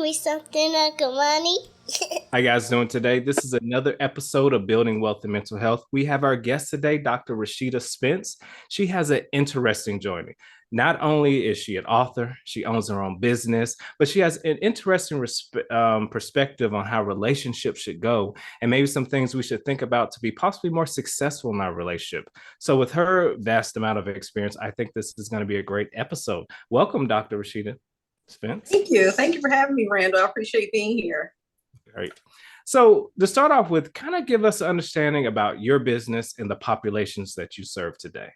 me something, Uncle Money? How you guys doing today? This is another episode of Building Wealth and Mental Health. We have our guest today, Dr. Rashida Spence. She has an interesting journey. Not only is she an author, she owns her own business, but she has an interesting perspective on how relationships should go and maybe some things we should think about to be possibly more successful in our relationship. So with her vast amount of experience, I think this is going to be a great episode. Welcome, Dr. Rashida Spence. Thank you. Thank you for having me, Randall. I appreciate being here. Right. So to start off with, kind of give us an understanding about your business and the populations that you serve today.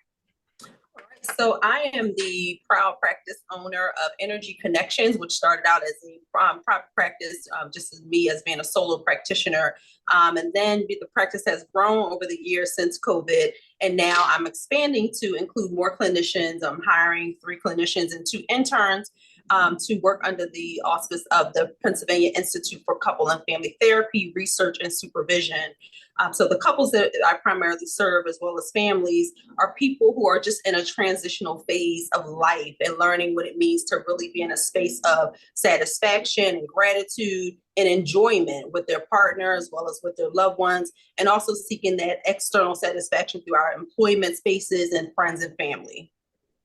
All right. So I am the proud practice owner of Energy Connections, which started out as a private practice, just as me as being a solo practitioner. And then the practice has grown over the years since COVID. And now I'm expanding to include more clinicians. I'm hiring 3 clinicians and 2 interns to work under the auspice of the Pennsylvania Institute for Couple and Family Therapy, Research, and Supervision. So the couples that I primarily serve, as well as families, are people who are just in a transitional phase of life and learning what it means to really be in a space of satisfaction and gratitude and enjoyment with their partner, as well as with their loved ones, and also seeking that external satisfaction through our employment spaces and friends and family.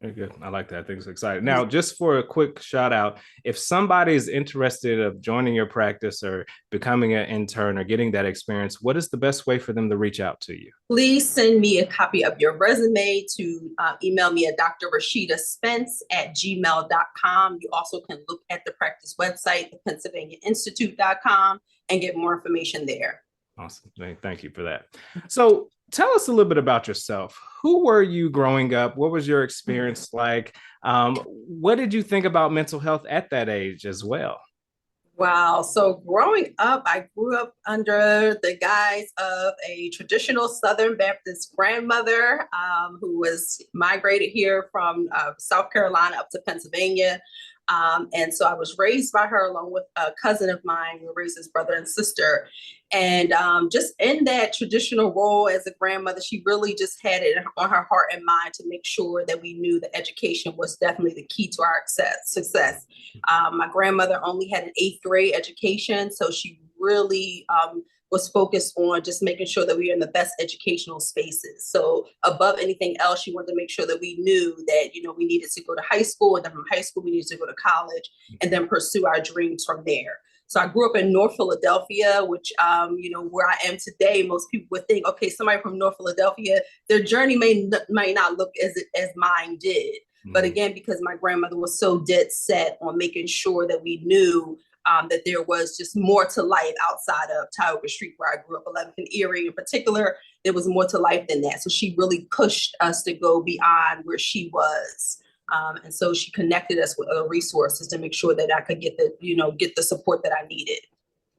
Very good. I like that. I think it's exciting. Now, just for a quick shout out, if somebody is interested of joining your practice or becoming an intern or getting that experience, what is the best way for them to reach out to you? Please send me a copy of your resume to email me at drrashidaspence@gmail.com. You also can look at the practice website, the PennsylvaniaInstitute.com, and get more information there. Awesome. Thank you for that. So tell us a little bit about yourself. Who were you growing up? What was your experience like? What did you think about mental health at that age as well? Wow. So growing up, I grew up under the guise of a traditional Southern Baptist grandmother who was migrated here from South Carolina up to Pennsylvania. And so I was raised by her along with a cousin of mine. We were raised as brother and sister. And just in that traditional role as a grandmother, she really just had it on her heart and mind to make sure that we knew that education was definitely the key to our success. My grandmother only had an 8th grade education, so she really was focused on just making sure that we were in the best educational spaces. So above anything else, she wanted to make sure that we knew that, we needed to go to high school, and then from high school, we needed to go to college and then pursue our dreams from there. So I grew up in North Philadelphia, which, where I am today, most people would think, okay, somebody from North Philadelphia, their journey may not look as mine did. Mm-hmm. But again, because my grandmother was so dead set on making sure that we knew that there was just more to life outside of Tioga Street, where I grew up, 11th and Erie in particular. There was more to life than that. So she really pushed us to go beyond where she was. And so she connected us with other resources to make sure that I could get the support that I needed.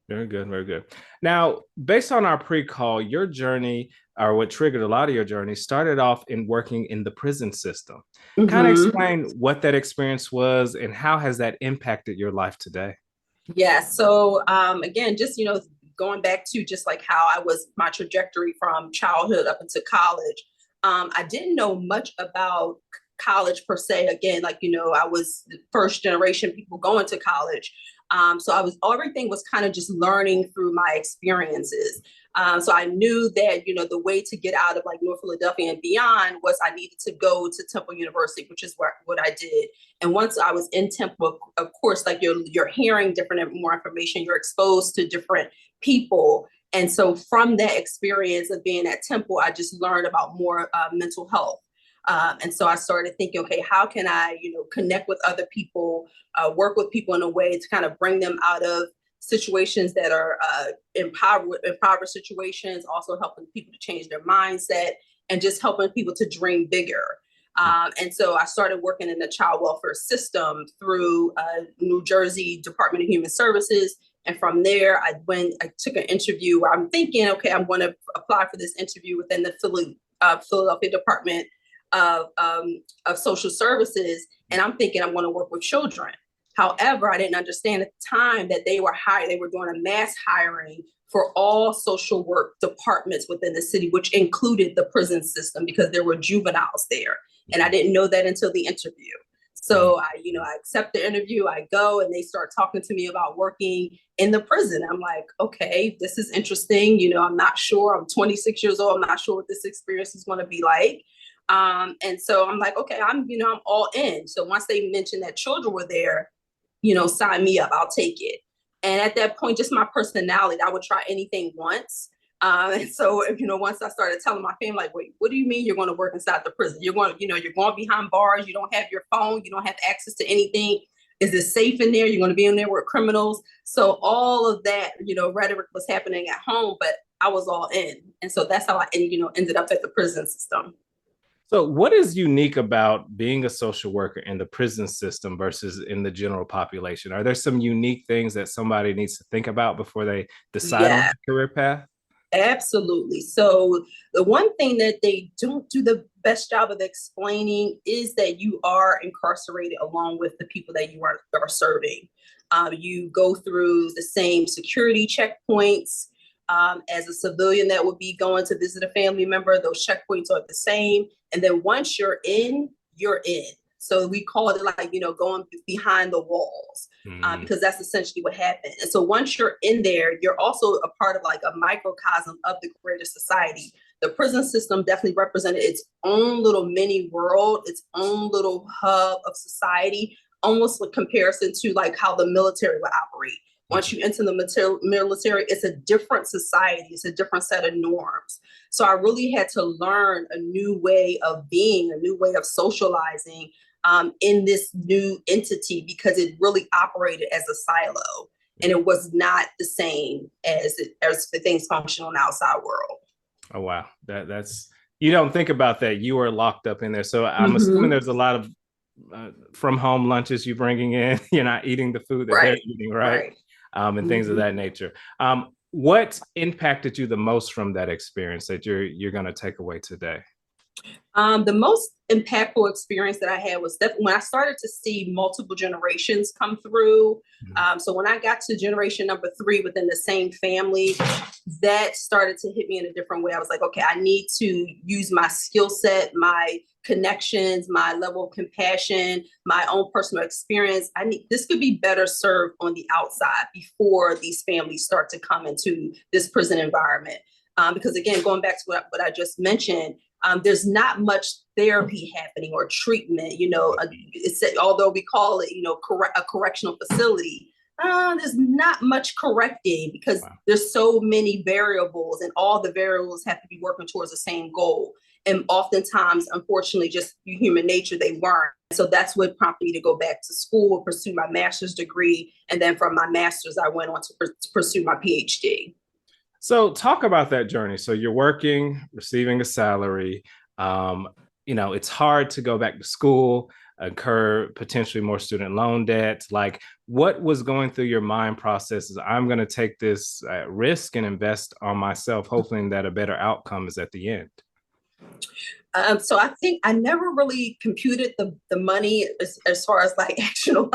Very good. Very good. Now, based on our pre-call, your journey, or what triggered a lot of your journey, started off in working in the prison system. Mm-hmm. Kind of explain what that experience was and how has that impacted your life today? Yeah. So again, just, going back to just like how I was, my trajectory from childhood up into college, I didn't know much about college per se. Again, I was the first generation people going to college. So everything was kind of just learning through my experiences. So I knew that, the way to get out of North Philadelphia and beyond was I needed to go to Temple University, which is what I did. And once I was in Temple, of course, you're hearing more information, you're exposed to different people. And so from that experience of being at Temple, I just learned about more mental health. And so I started thinking, okay, how can I, connect with other people, work with people in a way to kind of bring them out of situations that are impoverished situations, also helping people to change their mindset and just helping people to dream bigger. And so I started working in the child welfare system through New Jersey Department of Human Services. And from there, I took an interview where I'm thinking, okay, I'm going to apply for this interview within the Philadelphia Department of Social Services. And I'm thinking I'm going to work with children. However, I didn't understand at the time that they were doing a mass hiring for all social work departments within the city, which included the prison system because there were juveniles there. And I didn't know that until the interview. So I accept the interview, I go, and they start talking to me about working in the prison. I'm like, okay, this is interesting. I'm not sure. I'm 26 years old. I'm not sure what this experience is going to be like. And so I'm like, okay, I'm all in. So once they mentioned that children were there, sign me up, I'll take it. And at that point, just my personality, I would try anything once. And so, once I started telling my family, like, wait, what do you mean you're going to work inside the prison? You're going, you're going behind bars. You don't have your phone. You don't have access to anything. Is it safe in there? You're going to be in there with criminals. So all of that, rhetoric was happening at home, but I was all in. And so that's how I, ended up at the prison system. So what is unique about being a social worker in the prison system versus in the general population? Are there some unique things that somebody needs to think about before they decide on a career path? Absolutely. So the one thing that they don't do the best job of explaining is that you are incarcerated along with the people that you are serving. You go through the same security checkpoints as a civilian that would be going to visit a family member. Those checkpoints are the same. And then once you're in, you're in. So we call it like, going behind the walls, because that's essentially what happened. And so once you're in there, you're also a part of like a microcosm of the greater society. The prison system definitely represented its own little mini world, its own little hub of society, almost in comparison to like how the military would operate. Once you enter the military, it's a different society. It's a different set of norms. So I really had to learn a new way of being, a new way of socializing in this new entity, because it really operated as a silo, and it was not the same as the things function on the outside world. Oh, wow. That's, you don't think about that. You are locked up in there. So I'm assuming there's a lot of from home lunches you're bringing in. You're not eating the food that they're eating, right? And things of that nature. What impacted you the most from that experience that you're going to take away today? The most impactful experience that I had was definitely when I started to see multiple generations come through. So when I got to generation number 3 within the same family, that started to hit me in a different way. I was like, okay, I need to use my skill set, my connections, my level of compassion, my own personal experience. This could be better served on the outside before these families start to come into this prison environment. Because again, going back to what I just mentioned, there's not much therapy happening or treatment. Although we call it, a correctional facility, there's not much correcting, because there's so many variables, and all the variables have to be working towards the same goal. And oftentimes, unfortunately, just human nature, they weren't. So that's what prompted me to go back to school, pursue my master's degree. And then from my master's, I went on to pursue my Ph.D. So talk about that journey. So you're working, receiving a salary. It's hard to go back to school, incur potentially more student loan debt. Like, what was going through your mind process is, I'm going to take this risk and invest on myself, hoping that a better outcome is at the end? So I think I never really computed the money as far as like actual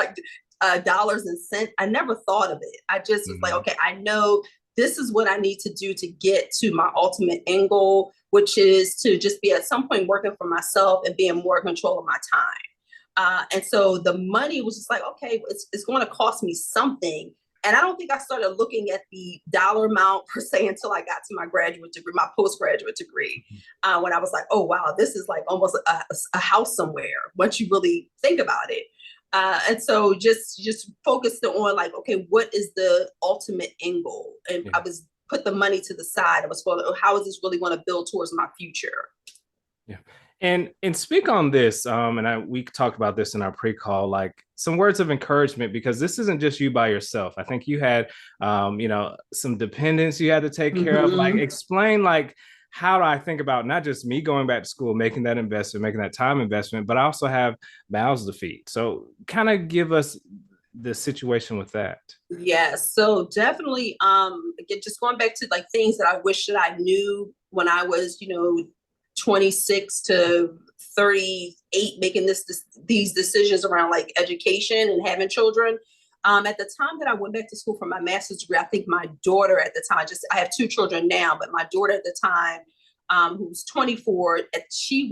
dollars and cents. I never thought of it. I just was like, okay, I know this is what I need to do to get to my ultimate end goal, which is to just be at some point working for myself and being more in control of my time. And so the money was just like, okay, it's going to cost me something. And I don't think I started looking at the dollar amount per se until I got to my graduate degree, my postgraduate degree, when I was like, oh, wow, this is like almost a house somewhere once you really think about it. And so just focused on like, okay, what is the ultimate end goal? And I was put the money to the side. I was going, how is this really going to build towards my future? Yeah. And speak on this, we talked about this in our pre-call, like some words of encouragement, because this isn't just you by yourself. I think you had, some dependents you had to take care of. Like, explain, like, how do I think about not just me going back to school, making that investment, making that time investment, but I also have mouths to feed. So kind of give us the situation with that. Yeah, so definitely, again, just going back to like things that I wish that I knew when I was, 26 to 38, making these decisions around like education and having children. At the time that I went back to school for my master's degree, I think my daughter at the time, I have 2 children now, but my daughter at the time, who was 24, she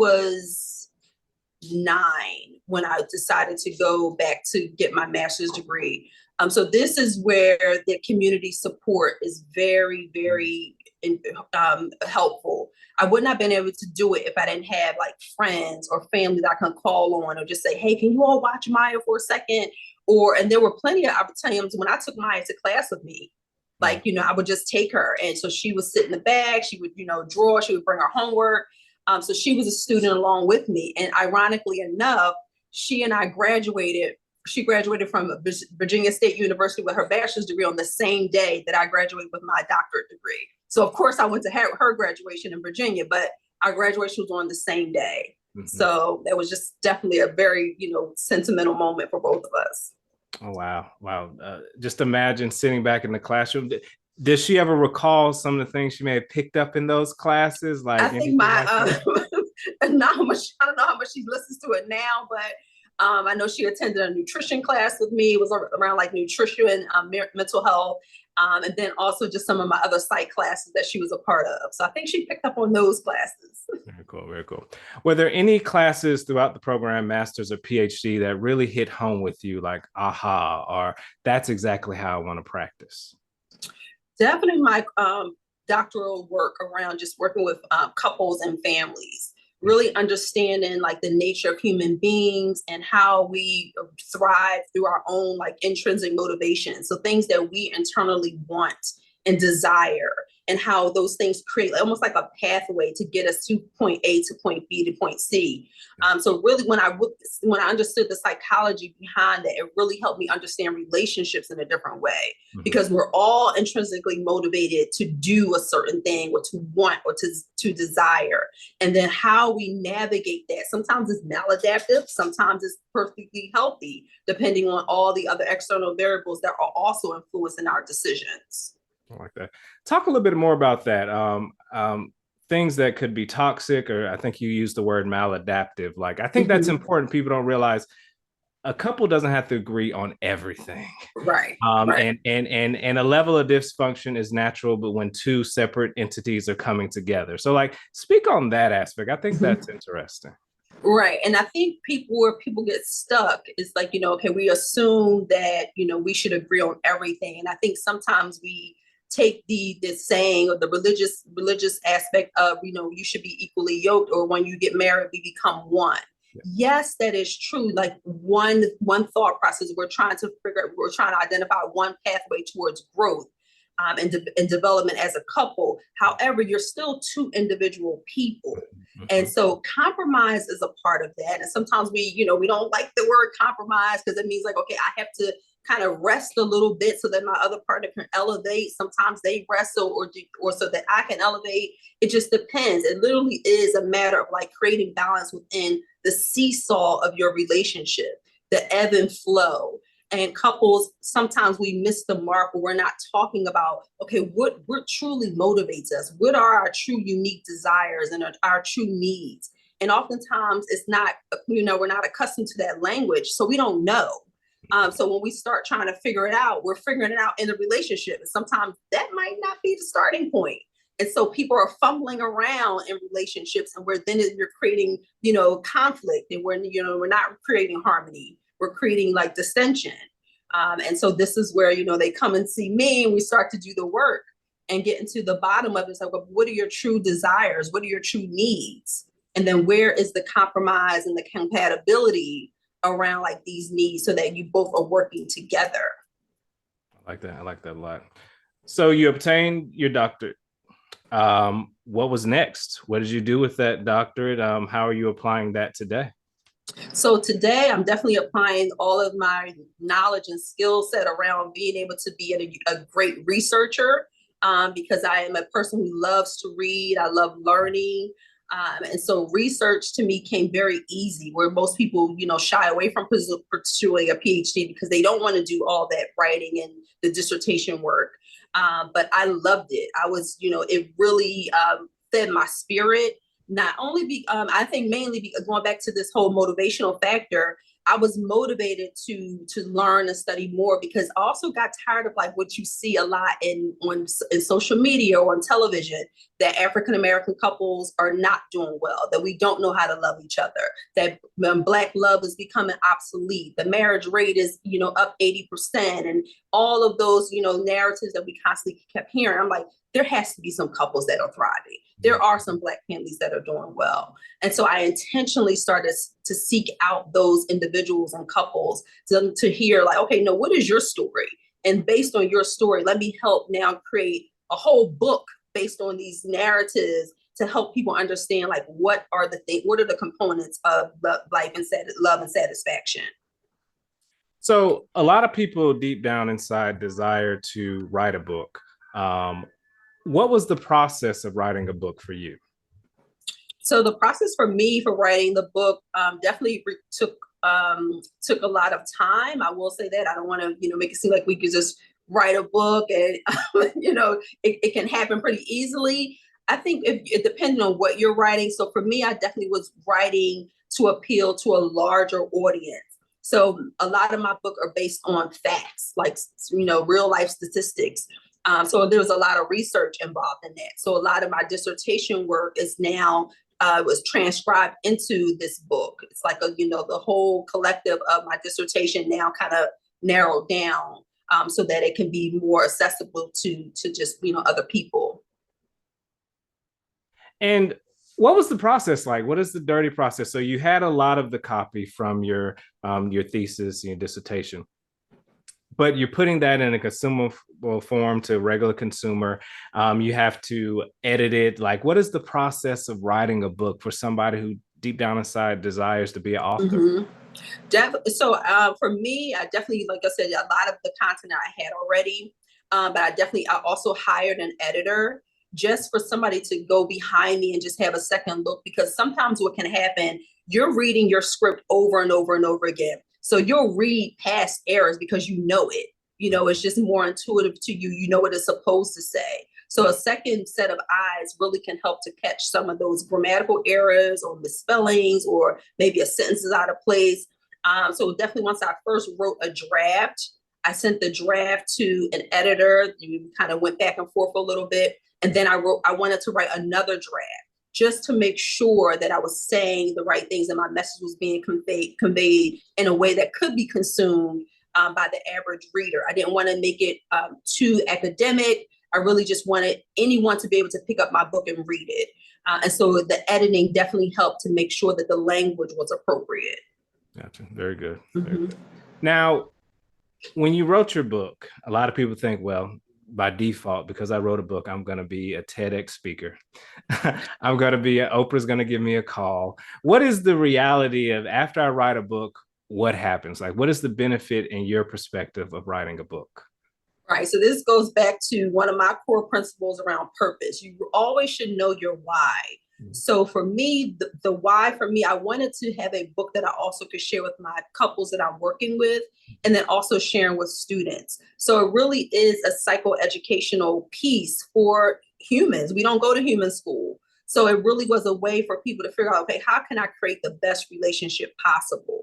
when I decided to go back to get my master's degree. So this is where the community support is very, very helpful. I would not have been able to do it if I didn't have like friends or family that I can call on or just say, hey, can you all watch Maya for a second? And there were plenty of times when I took Maya to class with me. Like, I would just take her. And so she would sit in the back, she would, draw, she would bring her homework. So she was a student along with me. And ironically enough, she and I graduated. She graduated from Virginia State University with her bachelor's degree on the same day that I graduated with my doctorate degree. So of course I went to her graduation in Virginia, but our graduation was on the same day. Mm-hmm. So that was just definitely a very, sentimental moment for both of us. Oh, wow. Wow. Just imagine sitting back in the classroom. Does she ever recall some of the things she may have picked up in those classes? Like, I think I don't know how much she listens to it now, but I know she attended a nutrition class with me. It was around like nutrition, mental health, and then also just some of my other psych classes that she was a part of. So I think she picked up on those classes. Very cool, very cool. Were there any classes throughout the program, master's or PhD, that really hit home with you, like, aha, or that's exactly how I want to practice? Definitely my doctoral work around just working with couples and families. Really understanding like the nature of human beings and how we thrive through our own like intrinsic motivation. So things that we internally want and desire, and how those things create almost like a pathway to get us to point A to point B to point C. So really when I understood the psychology behind that, it really helped me understand relationships in a different way, because we're all intrinsically motivated to do a certain thing or to want or to desire. And then how we navigate that. Sometimes it's maladaptive, sometimes it's perfectly healthy, depending on all the other external variables that are also influencing our decisions. I like that. Talk a little bit more about that. Things that could be toxic, or I think you used the word maladaptive. Like, I think that's important. People don't realize a couple doesn't have to agree on everything. Right. Right. And a level of dysfunction is natural, but when two separate entities are coming together. So like, speak on that aspect. I think that's interesting. Right. And I think where people get stuck is like, okay, we assume that, we should agree on everything. And I think sometimes we take the saying or the religious aspect of, you should be equally yoked, or when you get married, we become one. Yeah. Yes, that is true. Like one thought process, we're trying to identify one pathway towards growth and development as a couple. However, you're still two individual people. And so compromise is a part of that. And sometimes we don't like the word compromise because it means like, okay, I have to kind of rest a little bit so that my other partner can elevate. Sometimes they wrestle or so that I can elevate. It just depends. It literally is a matter of like creating balance within the seesaw of your relationship, the ebb and flow. And couples, sometimes we miss the mark where we're not talking about, okay, what truly motivates us? What are our true unique desires and our true needs? And oftentimes it's not, we're not accustomed to that language, so we don't know. So when we start trying to figure it out, we're figuring it out in a relationship. And sometimes that might not be the starting point. And so people are fumbling around in relationships, and you're creating, conflict, and we're not creating harmony. We're creating like dissension. And so this is where, they come and see me and we start to do the work and get into the bottom of it. It's like, well, what are your true desires? What are your true needs? And then where is the compromise and the compatibility around like these needs so that you both are working together? I like that a lot. So you obtained your doctorate. What was next? What did you do with that doctorate? How are you applying that today? So today I'm definitely applying all of my knowledge and skill set around being able to be a great researcher, because I am a person who loves to read. I love learning. And so research to me came very easy, where most people, shy away from pursuing a PhD because they don't want to do all that writing and the dissertation work. But I loved it. I was, it really fed my spirit. Not only I think mainly going back to this whole motivational factor, I was motivated to learn and study more, because I also got tired of like what you see a lot in social media or on television, that African American couples are not doing well, that we don't know how to love each other, that Black love is becoming obsolete, the marriage rate is, up 80%, and all of those, narratives that we constantly kept hearing. I'm like, there has to be some couples that are thriving. There are some Black families that are doing well. And so I intentionally started to seek out those individuals and couples to hear like, okay, no, what is your story? And based on your story, let me help now create a whole book based on these narratives to help people understand like what are the components of life and love and satisfaction. So a lot of people deep down inside desire to write a book. What was the process of writing a book for you? So the process for me for writing the book definitely took a lot of time. I will say that. I don't want to, make it seem like we could just write a book and, it can happen pretty easily. I think it depends on what you're writing. So for me, I definitely was writing to appeal to a larger audience. So a lot of my book are based on facts, like, real life statistics. So there's a lot of research involved in that. So a lot of my dissertation work is now was transcribed into this book. It's like the whole collective of my dissertation now kind of narrowed down so that it can be more accessible to just other people. And what was the process like? What is the dirty process? So you had a lot of the copy from your thesis, your dissertation, but you're putting that in a consumable form to regular consumer. You have to edit it. Like, what is the process of writing a book for somebody who deep down inside desires to be an author? Mm-hmm. So for me, I definitely, like I said, a lot of the content I had already, but I also hired an editor just for somebody to go behind me and just have a second look, because sometimes what can happen, you're reading your script over and over and over again. So you'll read past errors because it. It's just more intuitive to you. You know what it's supposed to say. So a second set of eyes really can help to catch some of those grammatical errors or misspellings, or maybe a sentence is out of place. So definitely once I first wrote a draft, I sent the draft to an editor. We kind of went back and forth a little bit. And then I wanted to write another draft just to make sure that I was saying the right things and my message was being conveyed in a way that could be consumed by the average reader. I didn't want to make it too academic. I really just wanted anyone to be able to pick up my book and read it. And so the editing definitely helped to make sure that the language was appropriate. Gotcha. Very good. Mm-hmm. Very good. Now, when you wrote your book, a lot of people think, well, by default, because I wrote a book, I'm going to be a TEDx speaker. I'm going to be, Oprah's going to give me a call. What is the reality of, after I write a book, what happens? Like, what is the benefit in your perspective of writing a book? Right. So this goes back to one of my core principles around purpose. You always should know your why. So for me, the why for me, I wanted to have a book that I also could share with my couples that I'm working with, and then also sharing with students. So it really is a psychoeducational piece for humans. We don't go to human school. So it really was a way for people to figure out, okay, how can I create the best relationship possible?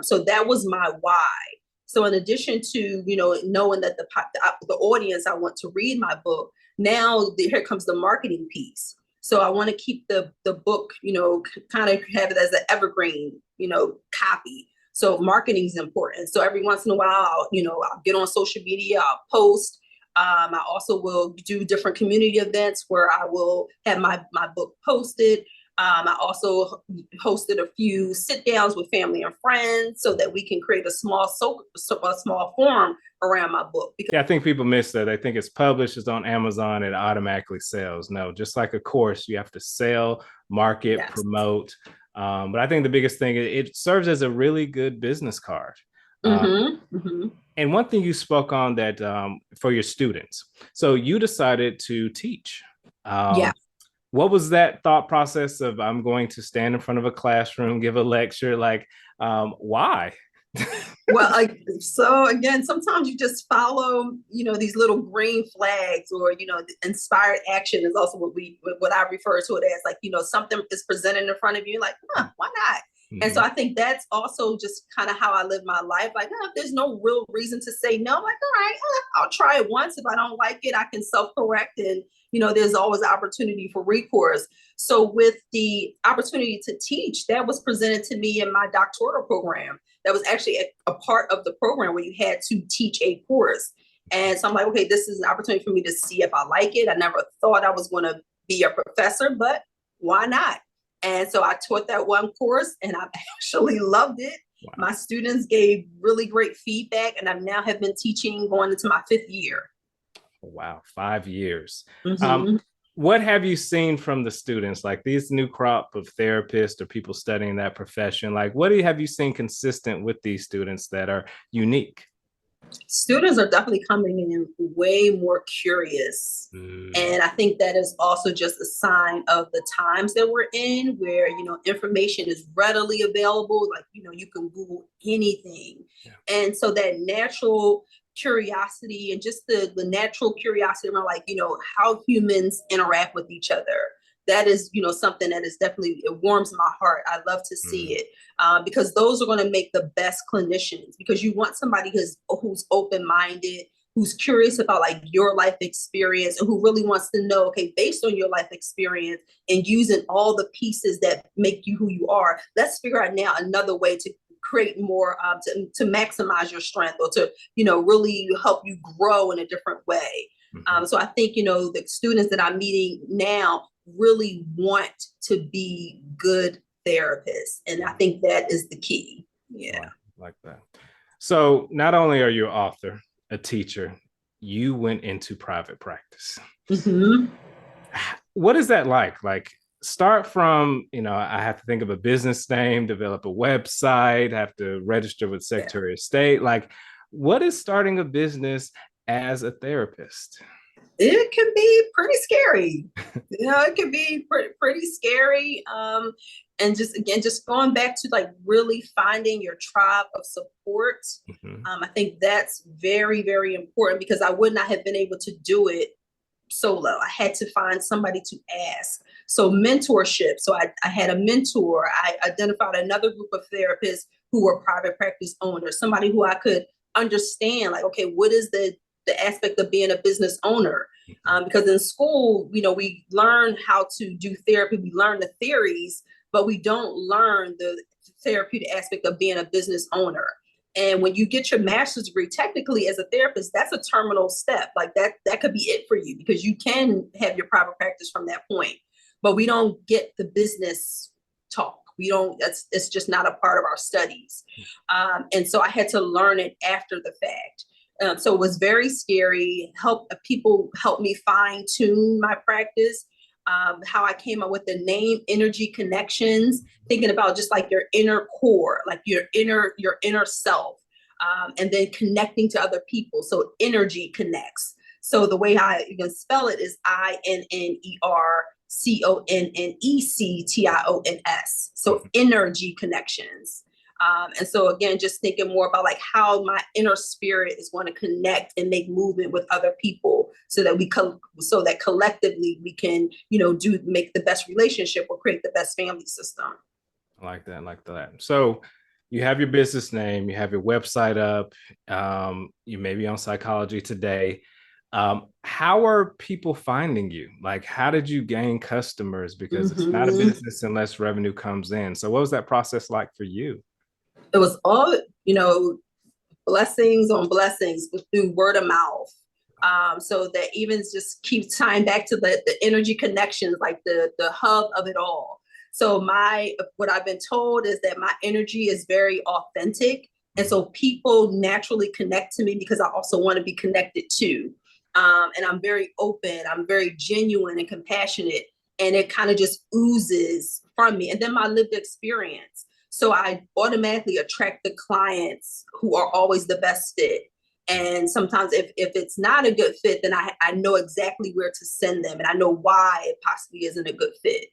So that was my why. So in addition to, knowing that the audience I want to read my book, now here comes the marketing piece. So I want to keep the book, kind of have it as an evergreen, copy. So marketing is important. So every once in a while, I'll get on social media, I'll post. I also will do different community events where I will have my book posted. I also hosted a few sit downs with family and friends so that we can create a small forum around my book. Yeah, I think people miss that. I think it's published, it's on Amazon, it automatically sells. No, just like a course, you have to sell, market, yes, promote. But I think the biggest thing, it serves as a really good business card. And one thing you spoke on that for your students. So you decided to teach. Yeah. What was that thought process of, I'm going to stand in front of a classroom, give a lecture? Like, why? Well, so again, sometimes you just follow, these little green flags, or, the inspired action is also what I refer to it as. Like, something is presented in front of you, like, why not? And so I think that's also just kind of how I live my life. Like, if there's no real reason to say no, I'm like, all right, I'll try it once. If I don't like it, I can self-correct. And, there's always opportunity for recourse. So with the opportunity to teach, that was presented to me in my doctoral program. That was actually a part of the program where you had to teach a course. And so I'm like, okay, this is an opportunity for me to see if I like it. I never thought I was going to be a professor, but why not? And so I taught that one course and I actually loved it. Wow. My students gave really great feedback, and I now have been teaching going into my 5th year. Wow, 5 years. What have you seen from the students, like these new crop of therapists or people studying that profession? Like, what have you seen consistent with these students that are unique? Students are definitely coming in way more curious. And I think that is also just a sign of the times that we're in, where, information is readily available. Like, you can Google anything. Yeah. And so that natural curiosity and just the natural curiosity around, like, how humans interact with each other. That is, something that is definitely, it warms my heart. I love to see it because those are going to make the best clinicians, because you want somebody who's open-minded, who's curious about like your life experience, and who really wants to know, okay, based on your life experience and using all the pieces that make you who you are, let's figure out now another way to create more, to maximize your strength, or to, really help you grow in a different way. So I think, the students that I'm meeting now really want to be good therapists. And I think that is the key. Yeah. Like that. So not only are you an author, a teacher, you went into private practice. What is that like? Like, start from, I have to think of a business name, develop a website, have to register with Secretary of State. Like, what is starting a business as a therapist? It can be pretty scary. It can be pretty scary. And just going back to like really finding your tribe of support. I think that's very, very important, because I would not have been able to do it solo. I had to find somebody to ask. So mentorship. So I had a mentor. I identified another group of therapists who were private practice owners, somebody who I could understand, like, okay, what is the aspect of being a business owner? Because in school, we learn how to do therapy. We learn the theories, but we don't learn the therapeutic aspect of being a business owner. And when you get your master's degree, technically as a therapist, that's a terminal step. Like that could be it for you, because you can have your private practice from that point. But we don't get the business talk. It's just not a part of our studies. And so I had to learn it after the fact. So it was very scary. People helped me fine tune my practice. How I came up with the name Energy Connections, thinking about just like your inner core, like your inner self, and then connecting to other people. So energy connects. So the way I even spell it is INNERCONNECTIONS. So Energy Connections. And so again, just thinking more about like how my inner spirit is going to connect and make movement with other people, so that collectively we can, make the best relationship or create the best family system. I like that. So you have your business name, you have your website up, you may be on Psychology Today. How are people finding you? Like, how did you gain customers? Because it's not a business unless revenue comes in. So what was that process like for you? It was all, blessings on blessings through word of mouth. So that even just keeps tying back to the energy connections, like the hub of it all. So what I've been told is that my energy is very authentic. And so people naturally connect to me because I also want to be connected to. And I'm very open, I'm very genuine and compassionate. And it kind of just oozes from me. And then my lived experience. So I automatically attract the clients who are always the best fit. And sometimes if it's not a good fit, then I know exactly where to send them. And I know why it possibly isn't a good fit.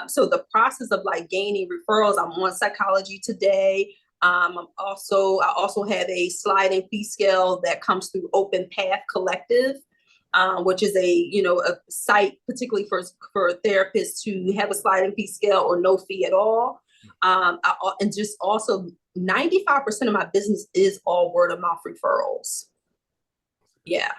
So the process of like gaining referrals, I'm on Psychology Today. I also have a sliding fee scale that comes through Open Path Collective, which is a site particularly for therapists who have a sliding fee scale or no fee at all. And just also 95% of my business is all word of mouth referrals. Yeah.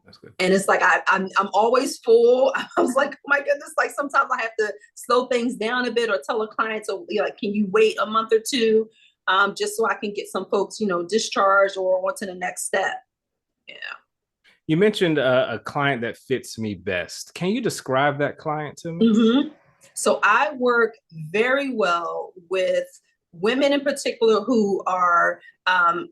That's good. And it's like I'm always full. I was like, oh my goodness, like sometimes I have to slow things down a bit or tell a client, so like, can you wait a month or two, just so I can get some folks, discharged or on to the next step. Yeah. You mentioned a client that fits me best. Can you describe that client to me? Mm-hmm. So I work very well with women in particular who are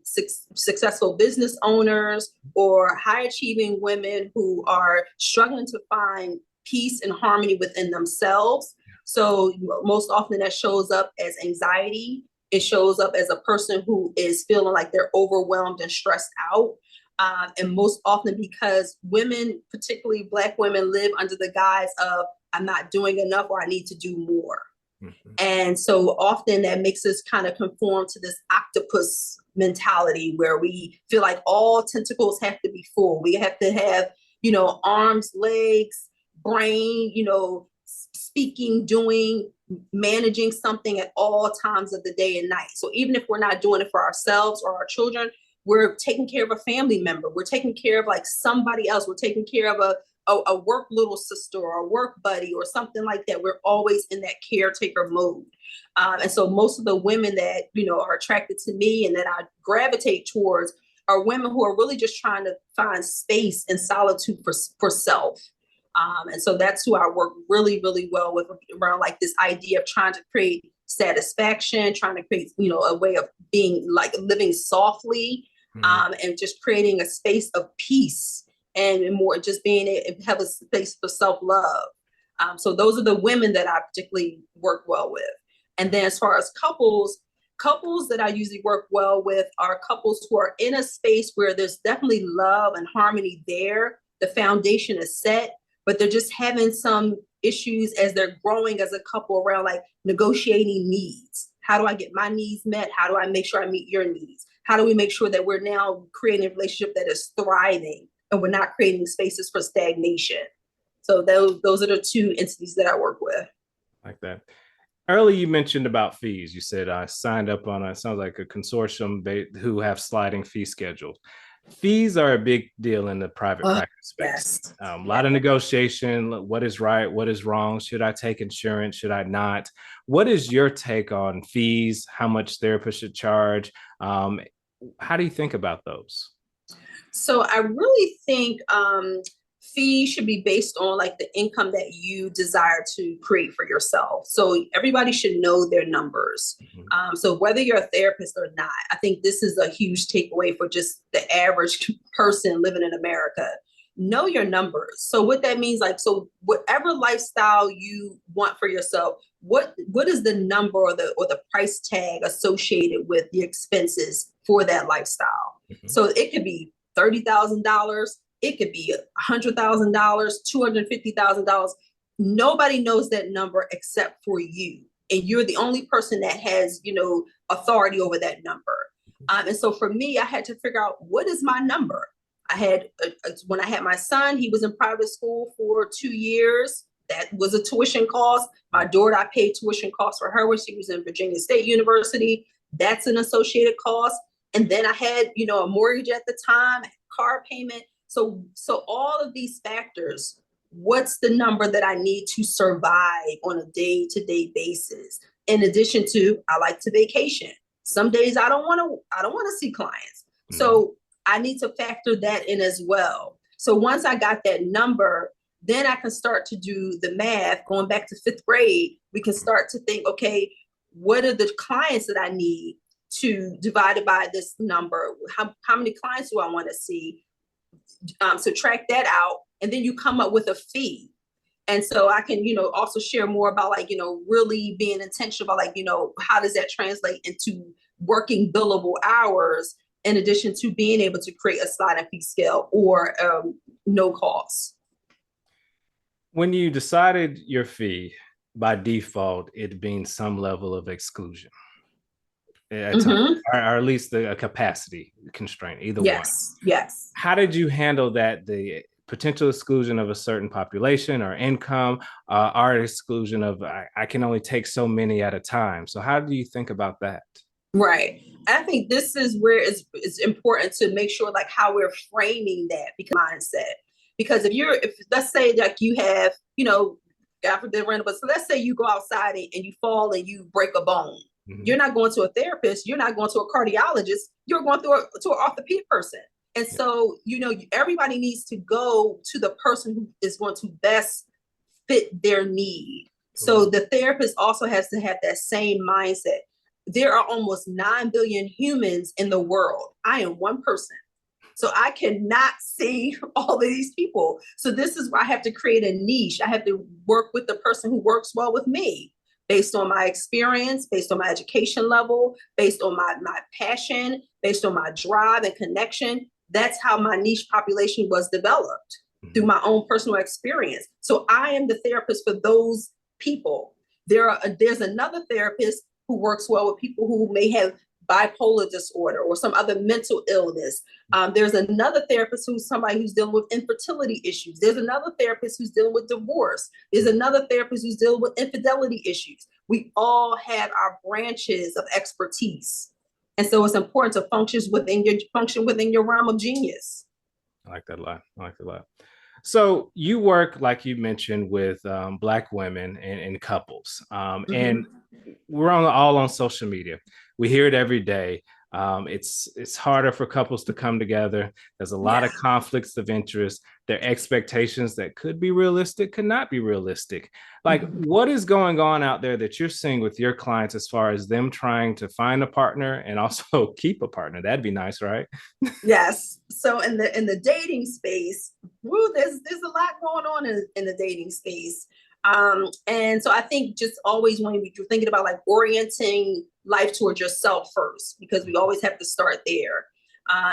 successful business owners or high achieving women who are struggling to find peace and harmony within themselves. So most often that shows up as anxiety. It shows up as a person who is feeling like they're overwhelmed and stressed out. And most often because women, particularly Black women, live under the guise of I'm not doing enough or I need to do more. Mm-hmm. And so often that makes us kind of conform to this octopus mentality where we feel like all tentacles have to be full. We have to have, arms, legs, brain, speaking, doing, managing something at all times of the day and night. So even if we're not doing it for ourselves or our children, we're taking care of a family member. We're taking care of like somebody else. We're taking care of a work little sister or a work buddy or something like that. We're always in that caretaker mode. And so most of the women that, are attracted to me and that I gravitate towards are women who are really just trying to find space and solitude for self. And so that's who I work really, really well with around like this idea of trying to create satisfaction, trying to create, a way of being like living softly, and just creating a space of peace and more just being able to have a space for self-love. So those are the women that I particularly work well with. And then as far as couples that I usually work well with are couples who are in a space where there's definitely love and harmony there. The foundation is set, but they're just having some issues as they're growing as a couple around like negotiating needs. How do I get my needs met? How do I make sure I meet your needs? How do we make sure that we're now creating a relationship that is thriving and we're not creating spaces for stagnation? So those are the two entities that I work with. Like that. Earlier, you mentioned about fees. You said I signed up on it sounds like a consortium who have sliding fee schedules. Fees are a big deal in the private practice space. Yes. A lot of negotiation. What is right? What is wrong? Should I take insurance? Should I not? What is your take on fees? How much therapists should charge? How do you think about those? So I really think fees should be based on like the income that you desire to create for yourself. So everybody should know their numbers. Mm-hmm. So whether you're a therapist or not, I think this is a huge takeaway for just the average person living in America. Know your numbers. So what that means, like, so whatever lifestyle you want for yourself, what is the number or the price tag associated with the expenses for that lifestyle? Mm-hmm. So it could be $30,000. It could be $100,000, $250,000. Nobody knows that number except for you. And you're the only person that has, authority over that number. And so for me, I had to figure out what is my number. I had, when I had my son, he was in private school for 2 years. That was a tuition cost. My daughter, I paid tuition costs for her when she was in Virginia State University. That's an associated cost. And then I had, a mortgage at the time, car payment. So all of these factors, what's the number that I need to survive on a day-to-day basis? In addition to, I like to vacation. Some days I don't want to see clients. Mm-hmm. So I need to factor that in as well. So once I got that number, then I can start to do the math. Going back to 5th grade, we can start to think, okay, what are the clients that I need to divide it by this number? How many clients do I want to see? Subtract that out, and then you come up with a fee. And so I can, also share more about really being intentional about how does that translate into working billable hours in addition to being able to create a sliding fee scale or no cost. When you decided your fee, by default, it being some level of exclusion. At times, or at least a capacity constraint, either one. Yes. How did you handle that, the potential exclusion of a certain population or income, or exclusion of I can only take so many at a time. So how do you think about that? Right. I think this is where it's important to make sure like how we're framing that mindset. Because if let's say like you have, God forbid, but so let's say you go outside and you fall and you break a bone. Mm-hmm. You're not going to a therapist. You're not going to a cardiologist. You're going to an orthopedic person. And so, everybody needs to go to the person who is going to best fit their need. Mm-hmm. So the therapist also has to have that same mindset. There are almost 9 billion humans in the world. I am one person. So I cannot see all of these people. So this is why I have to create a niche. I have to work with the person who works well with me based on my experience, based on my education level, based on my passion, based on my drive and connection. That's how my niche population was developed through my own personal experience. So I am the therapist for those people. There's another therapist who works well with people who may have bipolar disorder or some other mental illness. There's another therapist who's somebody who's dealing with infertility issues. There's another therapist who's dealing with divorce. There's another therapist who's dealing with infidelity issues. We all have our branches of expertise. And so it's important to function within your realm of genius. I like that a lot. So you work, like you mentioned, with Black women and couples, and we're all on social media. We hear it every day. It's harder for couples to come together. There's a lot of conflicts of interest. There are expectations that could be realistic, could not be realistic. Like, what is going on out there that you're seeing with your clients as far as them trying to find a partner and also keep a partner? That'd be nice, right? Yes. So in the dating space, there's a lot going on in the dating space. And so I think just always when you're thinking about like orienting life towards yourself first, because we always have to start there.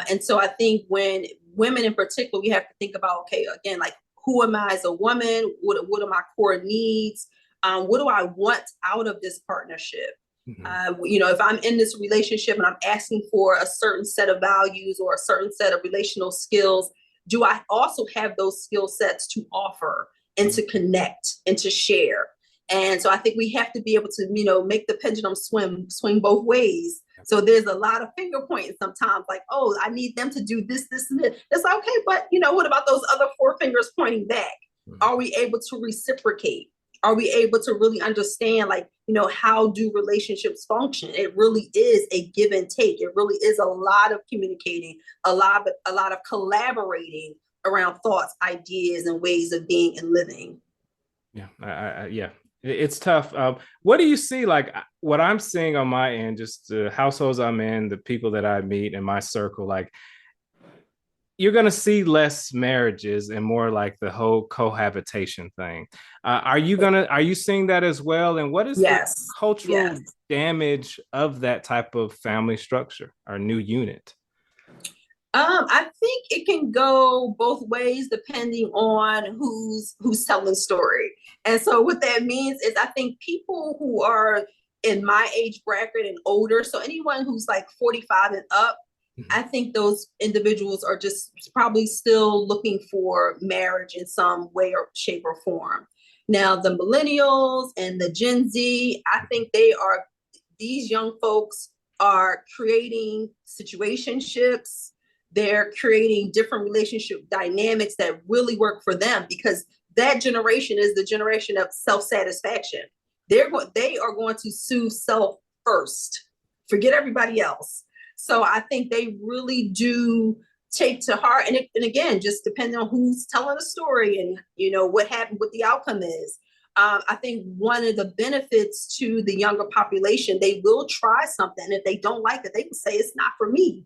And so I think when women in particular, we have to think about, okay, again, like who am I as a woman? What are my core needs? What do I want out of this partnership? If I'm in this relationship and I'm asking for a certain set of values or a certain set of relational skills, do I also have those skill sets to offer and to connect and to share? And so I think we have to be able to, make the pendulum swing both ways. So there's a lot of finger pointing sometimes, like, oh, I need them to do this, this, and this. It's like, okay, but what about those other 4 fingers pointing back? Are we able to reciprocate? Are we able to really understand, like, how do relationships function? It really is a give and take. It really is a lot of communicating, a lot of collaborating around thoughts, ideas, and ways of being and living. Yeah, it's tough. What do you see? Like what I'm seeing on my end, just the households I'm in, the people that I meet in my circle, like you're going to see less marriages and more like the whole cohabitation thing. Are you seeing that as well? And what is the cultural damage of that type of family structure or new unit? I think it can go both ways depending on who's telling the story. And so what that means is I think people who are in my age bracket and older, so anyone who's like 45 and up, I think those individuals are just probably still looking for marriage in some way or shape or form. Now, the millennials and the Gen Z, I think these young folks are creating situationships. They're creating different relationship dynamics that really work for them, because that generation is the generation of self-satisfaction. They are going to sue self first, forget everybody else. So I think they really do take to heart. And again, just depending on who's telling the story and, what happened, what the outcome is. I think one of the benefits to the younger population, they will try something. If they don't like it, they can say it's not for me.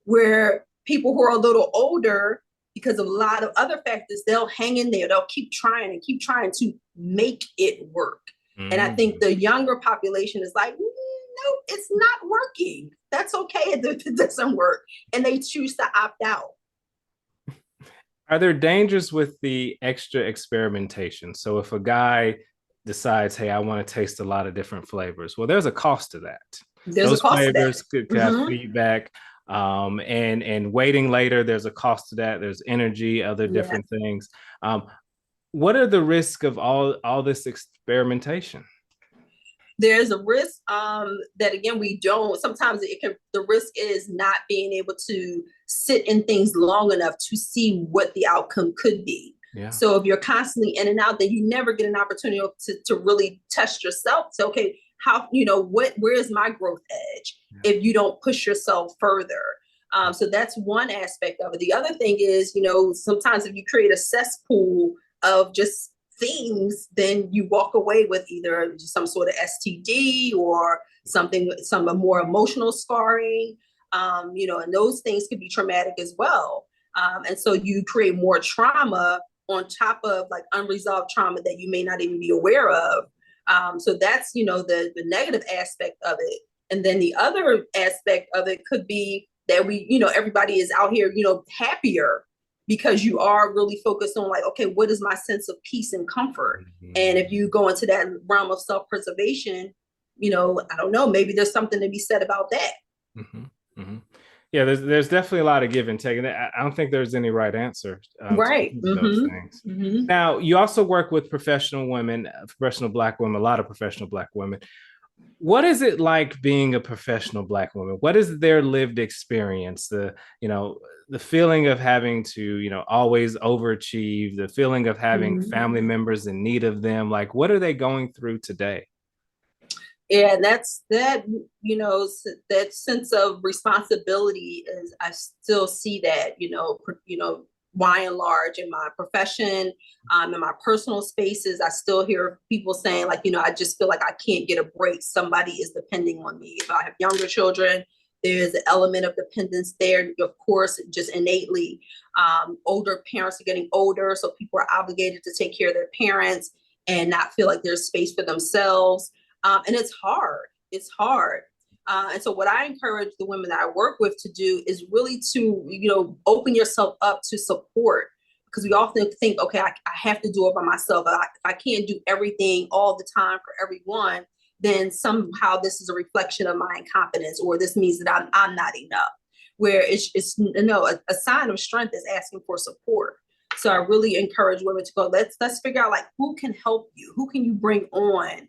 Where people who are a little older, because of a lot of other factors, they'll hang in there. They'll keep trying to make it work. And I think the younger population is like, no, it's not working. That's okay if it doesn't work. And they choose to opt out. Are there dangers with the extra experimentation? So if a guy decides, hey, I want to taste a lot of different flavors, well, there's a cost to that. Those flavors could have feedback. and waiting later, there's a cost to that. There's energy, other different things. What are the risks of all this experimentation? There's a risk that, again, we don't, sometimes the risk is not being able to sit in things long enough to see what the outcome could be. Yeah. So if you're constantly in and out, then you never get an opportunity to really test yourself. So, okay, how, where is my growth edge if you don't push yourself further? So that's one aspect of it. The other thing is, sometimes if you create a cesspool of just things, then you walk away with either some sort of STD or some more emotional scarring, and those things can be traumatic as well. And so you create more trauma on top of like unresolved trauma that you may not even be aware of. So that's, the negative aspect of it. And then the other aspect of it could be that everybody is out here, happier, because you are really focused on like, okay, what is my sense of peace and comfort? Mm-hmm. And if you go into that realm of self-preservation, I don't know, maybe there's something to be said about that. Mm-hmm. Mm-hmm. Yeah, there's definitely a lot of give and take. And I don't think there's any right answer right. to those things. Mm-hmm. Now, you also work with professional women, professional Black women, a lot of professional Black women. What is it like being a professional Black woman? What is their lived experience? The feeling of having to, always overachieve, the feeling of having mm-hmm. family members in need of them. Like, what are they going through today? Yeah, that sense of responsibility is, I still see that, by and large in my profession, in my personal spaces, I still hear people saying like, I just feel like I can't get a break. Somebody is depending on me. If I have younger children, there's an element of dependence there, of course, just innately. Older parents are getting older, so people are obligated to take care of their parents and not feel like there's space for themselves. And it's hard. It's hard. And so what I encourage the women that I work with to do is really to, open yourself up to support, because we often think, okay, I have to do it by myself. If I can't do everything all the time for everyone, then somehow this is a reflection of my incompetence, or this means that I'm not enough. Where it's a sign of strength is asking for support. So I really encourage women to go, let's figure out like who can help you, who can you bring on,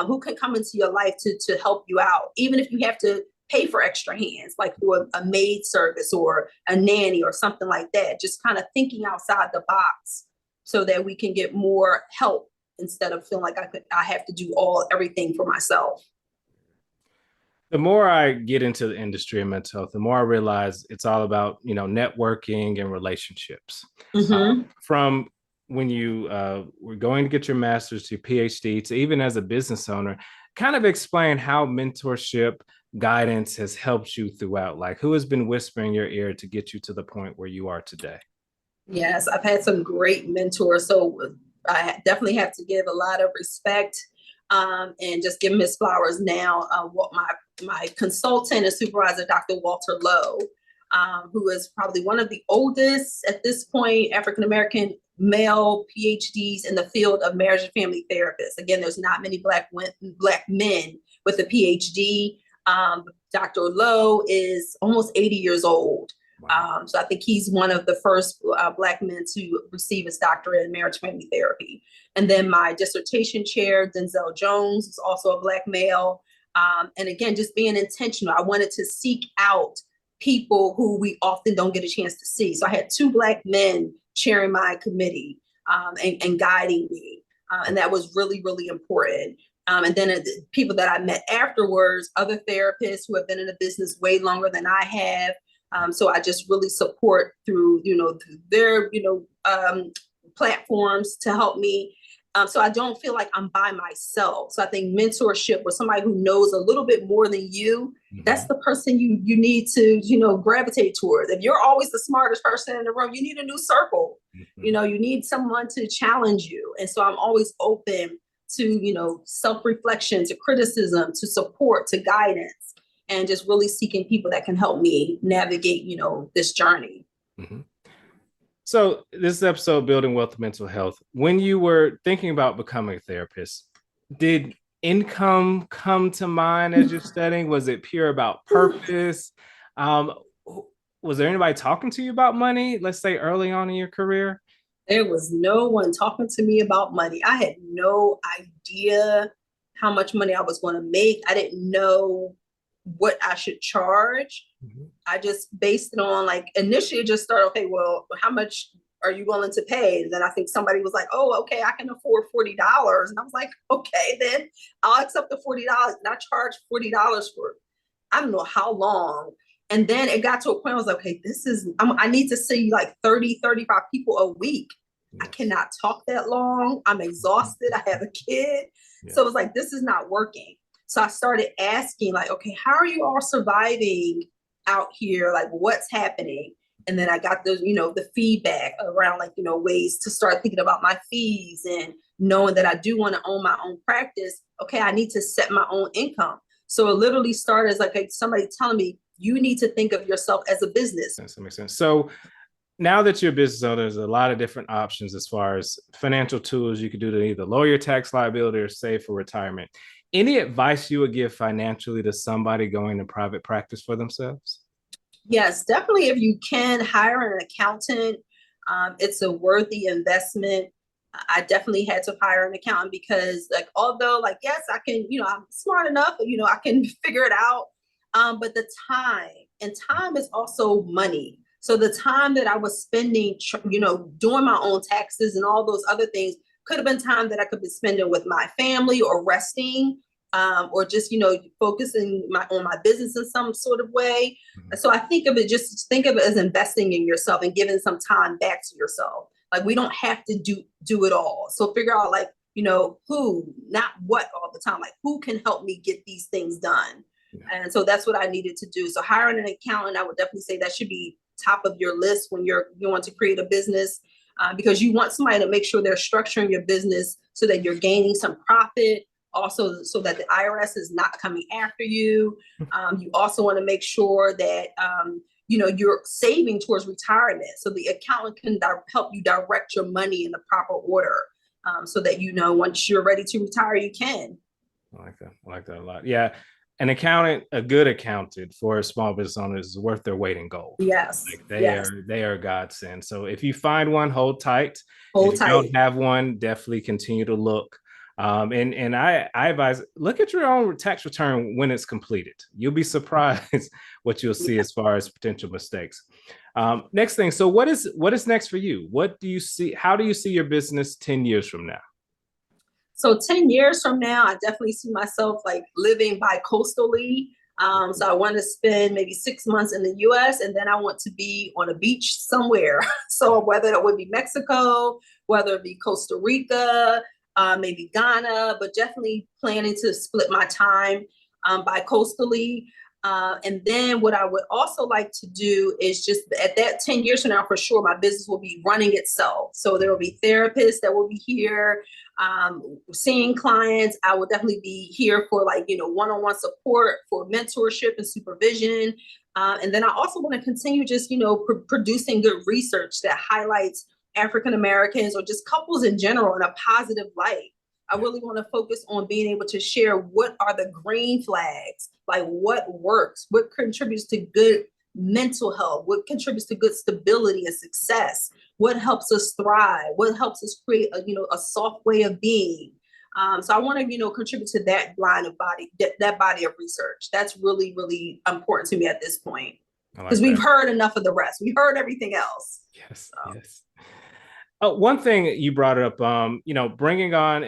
who can come into your life to help you out, even if you have to pay for extra hands, like through a maid service or a nanny or something like that. Just kind of thinking outside the box so that we can get more help instead of feeling like I have to do everything for myself. The more I get into the industry of mental health, the more I realize it's all about, networking and relationships. Mm-hmm. From when you were going to get your master's to your Ph.D. to even as a business owner, kind of explain how mentorship guidance has helped you throughout. Like, who has been whispering in your ear to get you to the point where you are today? Yes, I've had some great mentors. So I definitely have to give a lot of respect and just give Ms. Flowers now what my consultant and supervisor, Dr. Walter Lowe, who is probably one of the oldest at this point African-American male PhDs in the field of marriage and family therapists. Again, there's not many Black men with a PhD. Dr. Lowe is almost 80 years old. Wow. So I think he's one of the first Black men to receive his doctorate in marriage family therapy. And then my dissertation chair, Denzel Jones, is also a Black male. And again, just being intentional. I wanted to seek out people who we often don't get a chance to see. So I had 2 Black men chairing my committee and guiding me. And that was really, really important. And then people that I met afterwards, other therapists who have been in the business way longer than I have. So I just really support through their, platforms to help me. So I don't feel like I'm by myself. So I think mentorship with somebody who knows a little bit more than you, mm-hmm. that's the person you need to, gravitate towards. If you're always the smartest person in the room, you need a new circle. Mm-hmm. You need someone to challenge you. And so I'm always open to, self-reflection, to criticism, to support, to guidance, and just really seeking people that can help me navigate, this journey. Mm-hmm. So this is episode Building Wealth of Mental Health. When you were thinking about becoming a therapist, did income come to mind as you're studying? Was it pure about purpose? was there anybody talking to you about money, let's say early on in your career? There was no one talking to me about money. I had no idea how much money I was going to make. I didn't know what I should charge. Mhm. I just based it on like initially just started, okay, well, how much are you willing to pay? And then I think somebody was like, oh, okay, I can afford $40. And I was like, okay, then I'll accept the $40. And I charged $40 for I don't know how long. And then it got to a point I was like, okay, I need to see like 30, 35 people a week. I cannot talk that long. I'm exhausted. I have a kid. Yeah. So it was like, this is not working. So I started asking like, okay, how are you all surviving out here? Like what's happening? And then I got the feedback around like, ways to start thinking about my fees and knowing that I do want to own my own practice. Okay, I need to set my own income. So it literally started as like somebody telling me, you need to think of yourself as a business. That makes sense. So now that you're a business owner, there's a lot of different options as far as financial tools you could do to either lower your tax liability or save for retirement. Any advice you would give financially to somebody going to private practice for themselves? Yes, definitely. If you can hire an accountant, it's a worthy investment. I definitely had to hire an accountant because like, although like, yes, I can, I'm smart enough, I can figure it out. But the time is also money. So the time that I was spending, doing my own taxes and all those other things could have been time that I could be spending with my family or resting, or just, focusing on my business in some sort of way. Mm-hmm. So I think of it as investing in yourself and giving some time back to yourself. Like we don't have to do it all. So figure out like, who, not what all the time, like who can help me get these things done. Yeah. And so that's what I needed to do. So hiring an accountant, I would definitely say that should be top of your list when you want to create a business, because you want somebody to make sure they're structuring your business so that you're gaining some profit, also so that the IRS is not coming after you. You also want to make sure that, you're saving towards retirement. So the accountant can help you direct your money in the proper order, so that, once you're ready to retire, you can. I like that a lot. Yeah. An accountant, a good accountant for a small business owner is worth their weight in gold. Yes. Like they are godsend. So if you find one, hold tight. Hold if tight. you don't have one, definitely continue to look. And I advise, look at your own tax return when it's completed. You'll be surprised what you'll see as far as potential mistakes. Next thing. So what is next for you? What do you see? How do you see your business 10 years from now? So 10 years from now, I definitely see myself like living bi-coastally. So I want to spend maybe 6 months in the US, and then I want to be on a beach somewhere. So whether it would be Mexico, whether it be Costa Rica, maybe Ghana, but definitely planning to split my time bi-coastally. And then what I would also like to do is just at that 10 years from now, for sure, my business will be running itself. So there will be therapists that will be here, seeing clients. I will definitely be here for like, one-on-one support, for mentorship and supervision. And then I also want to continue just, producing good research that highlights African Americans or just couples in general in a positive light. I really want to focus on being able to share what are the green flags, like what works, what contributes to good mental health, what contributes to good stability and success, what helps us thrive, what helps us create a soft way of being. So I want to, contribute to that line of that body of research. That's really, really important to me at this point, because we've heard enough of the rest. We heard everything else. Yes, so. Yes. One thing you brought up, bringing on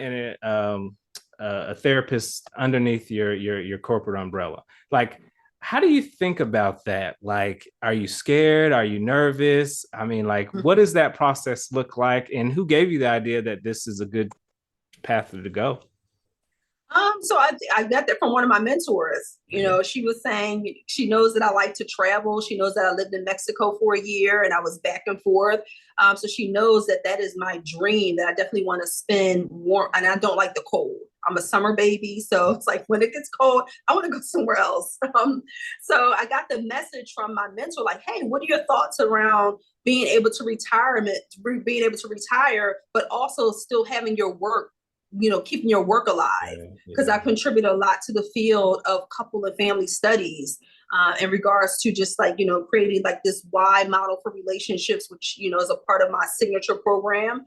a therapist underneath your corporate umbrella. Like, how do you think about that? Like, are you scared? Are you nervous? I mean, like, what does that process look like? And who gave you the idea that this is a good path to go? So I got that from one of my mentors. She was saying she knows that I like to travel. She knows that I lived in Mexico for a year and I was back and forth. So she knows that is my dream, that I definitely want to spend more. And I don't like the cold. I'm a summer baby. So it's like when it gets cold, I want to go somewhere else. So I got the message from my mentor, like, hey, what are your thoughts around being able to retire, but also still having your work, keeping your work alive, because I contribute a lot to the field of couple and family studies. in regards to just like, creating like this why model for relationships, which, is a part of my signature program.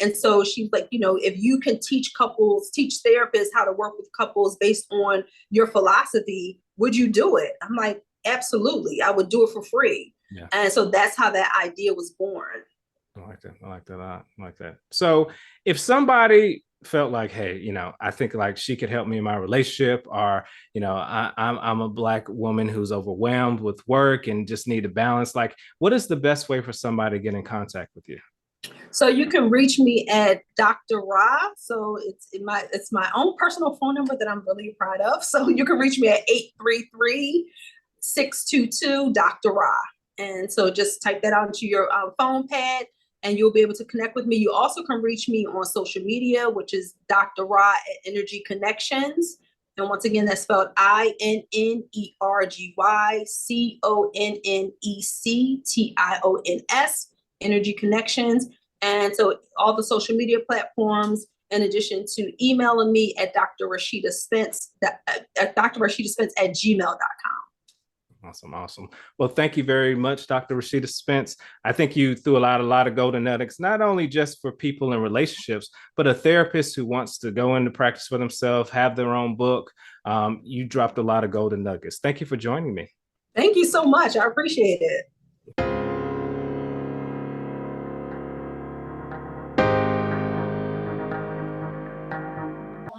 And so she's like, if you can teach therapists how to work with couples based on your philosophy, would you do it? I'm like, absolutely. I would do it for free. Yeah. And so that's how that idea was born. I like that. I like that. I like that. So if somebody felt like, hey, I think like she could help me in my relationship, or, I'm a Black woman who's overwhelmed with work and just need a balance. Like, what is the best way for somebody to get in contact with you? So you can reach me at Dr. Ra. So it's my own personal phone number that I'm really proud of. So you can reach me at 833-622 Dr. Ra. And so just type that onto your phone pad, and you'll be able to connect with me. You also can reach me on social media, which is Dr. Ra at Energy Connections. And once again, that's spelled INNERGYCONNECTIONS, Energy Connections. And so all the social media platforms, in addition to emailing me at Dr. Rashida Spence, at drrashidaspence@gmail.com. Awesome. Well, thank you very much, Dr. Rashida Spence. I think you threw a lot of golden nuggets, not only just for people in relationships, but a therapist who wants to go into practice for themselves, have their own book. You dropped a lot of golden nuggets. Thank you for joining me. Thank you so much. I appreciate it.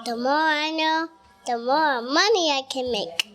The more I know, the more money I can make.